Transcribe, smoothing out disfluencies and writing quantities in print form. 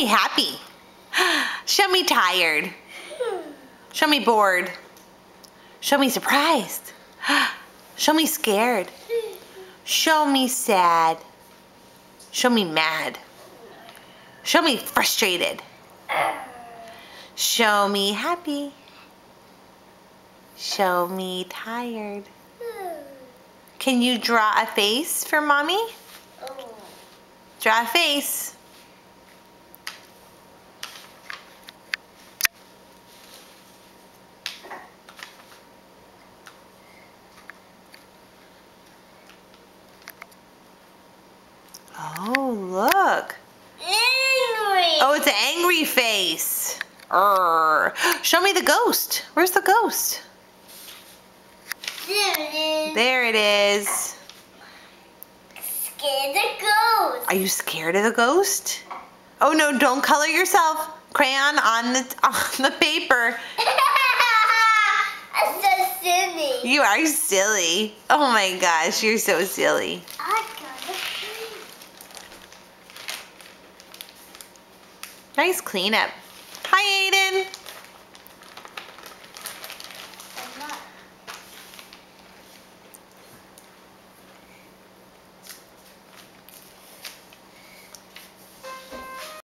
me happy. Show me tired. Show me bored. Show me surprised. Show me scared. Show me sad. Show me mad. Show me frustrated. Show me happy. Show me tired. Can you draw a face for Mommy? Draw a face. Oh, look. Angry. Oh, it's an angry face. Show me the ghost. Where's the ghost? There it is. There it is. Scared the ghost. Are you scared of the ghost? Oh no, don't color yourself. Crayon on the paper. I'm so silly. You are silly. Oh my gosh, you're so silly. I got a tree. Nice cleanup.